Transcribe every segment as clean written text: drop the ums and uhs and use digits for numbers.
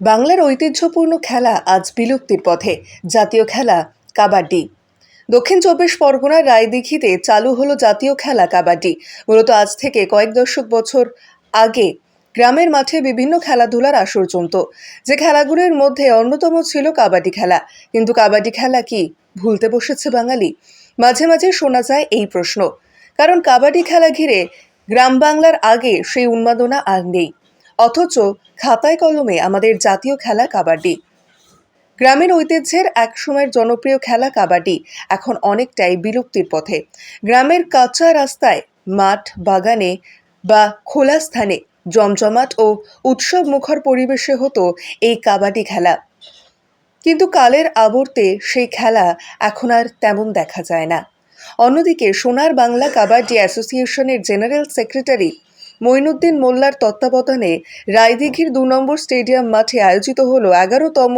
বাংলার ঐতিহ্যপূর্ণ খেলা আজ বিলুপ্তির পথে। জাতীয় খেলা কাবাডি। দক্ষিণ চব্বিশ পরগনার রায়দিঘিতে চালু হলো জাতীয় খেলা কাবাডি। মূলত আজ থেকে কয়েক দশক বছর আগে গ্রামের মাঠে বিভিন্ন খেলাধুলার আসর জমত, যে খেলাগুলির মধ্যে অন্যতম ছিল কাবাডি খেলা। কিন্তু কাবাডি খেলা কি ভুলতে বসেছে বাঙালি? মাঝে মাঝে শোনা যায় এই প্রশ্ন, কারণ কাবাডি খেলা ঘিরে গ্রাম বাংলার আগে সেই উন্মাদনা আর নেই। অথচ খাতায় কলমে আমাদের জাতীয় খেলা কাবাডি। গ্রামের ঐতিহ্যের একসময়ের জনপ্রিয় খেলা কাবাডি এখন অনেকটাই বিলুপ্তির পথে। গ্রামের কাঁচা রাস্তায়, মাঠ, বাগানে বা খোলা স্থানে জমজমাট ও উৎসব মুখর পরিবেশে হতো এই কাবাডি খেলা। কিন্তু কালের আবর্তে সেই খেলা এখন আর তেমন দেখা যায় না। অন্যদিকে সোনার বাংলা কাবাডি অ্যাসোসিয়েশনের জেনারেল সেক্রেটারি মঈনুদ্দিন মোল্লার তত্ত্বাবধানে রায়দিঘির ২ নম্বর স্টেডিয়াম মাঠে আয়োজিত হলো ১১তম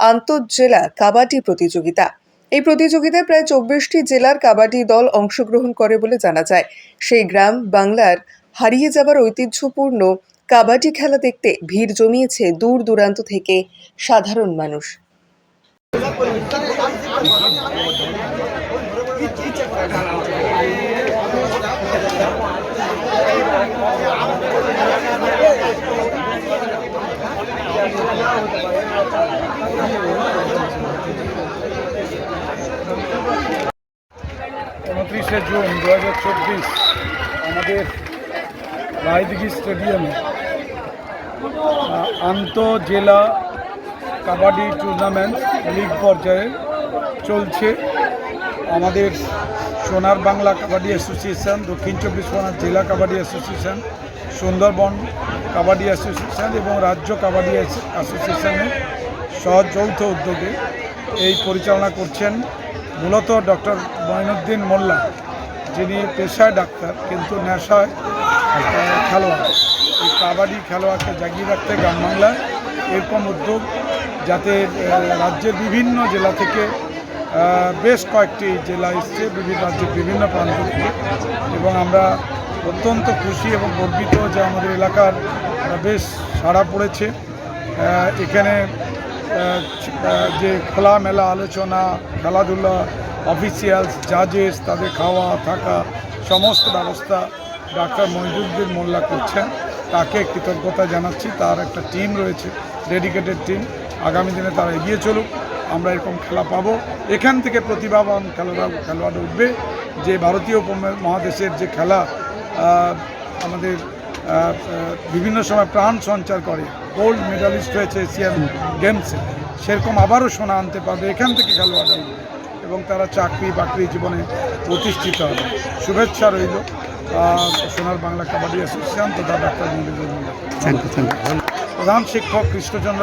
আন্তঃজেলা কাবাডি প্রতিযোগিতা। এই প্রতিযোগিতায় প্রায় ২৪টি জেলার কাবাডি দল অংশগ্রহণ করে বলে জানা যায়। সেই গ্রাম বাংলার হারিয়ে যাবার ঐতিহ্যপূর্ণ কাবাডি খেলা দেখতে ভিড় জমিয়েছে দূর দূরান্ত থেকে সাধারণ মানুষ। উনত্রিশে জুন ২০২৪ আমাদের রায়দিঘি স্টেডিয়ামে আন্তঃজেলা কাবাডি টুর্নামেন্ট লিগ পর্যায়ে চলছে। আমাদের সোনার বাংলা কাবাডি অ্যাসোসিয়েশন, দক্ষিণ চব্বিশ পরগনা জেলা কাবাডি অ্যাসোসিয়েশন, সুন্দরবন কাবাডি অ্যাসোসিয়েশন এবং রাজ্য কাবাডি অ্যাসোসিয়েশনের যৌথ উদ্যোগে এই পরিচালনা করছেন মূলত ডক্টর মঈনুদ্দিন মোল্লা, যিনি পেশায় ডাক্তার কিন্তু নেশায় খেলোয়াড়। এই কাবাডি খেলোয়াড়কে জাগিয়ে রাখতে গ্রাম বাংলায় এরকম উদ্যোগ, যাতে রাজ্যের বিভিন্ন জেলা থেকে বেশ কয়েকটি জেলা এসছে, বিভিন্ন রাজ্যের বিভিন্ন প্রান্ত থেকে, এবং আমরা অত্যন্ত খুশি এবং গর্বিত যে আমাদের এলাকার বেশ সাড়া পড়েছে। এখানে যে খোলামেলা আলোচনা, খেলাধুলা, অফিসিয়ালস, জাজেস, তাদের খাওয়া থাকা সমস্ত ব্যবস্থা ডাক্তার মঈনুদ্দিন মোল্লা করছেন, তাকে কৃতজ্ঞতা জানাচ্ছি। তার একটা টিম রয়েছে, ডেডিকেটেড টিম। আগামী দিনে তারা এগিয়ে চলুক, আমরা এরকম খেলা পাবো। এখান থেকে প্রতিভাবান খেলোয়াড় উঠবে, যে ভারতীয় মহাদেশের যে খেলা আমাদের বিভিন্ন সময় প্রাণ সঞ্চার করে, গোল্ড মেডালিস্ট হয়েছে এশিয়ান গেমসে, সেরকম আবারও সোনা আনতে পারবে। এখান থেকে খেলোয়াড়রা উঠবে এবং তারা চাকরি বাকরি জীবনে প্রতিষ্ঠিত হবে। শুভেচ্ছা রইল সোনার বাংলা কাবাডি অ্যাসোসিয়েশন তথা ডাক্তার মঈনুদ্দিন মোল্লা। প্রধান শিক্ষক কৃষ্ণচন্দ্র।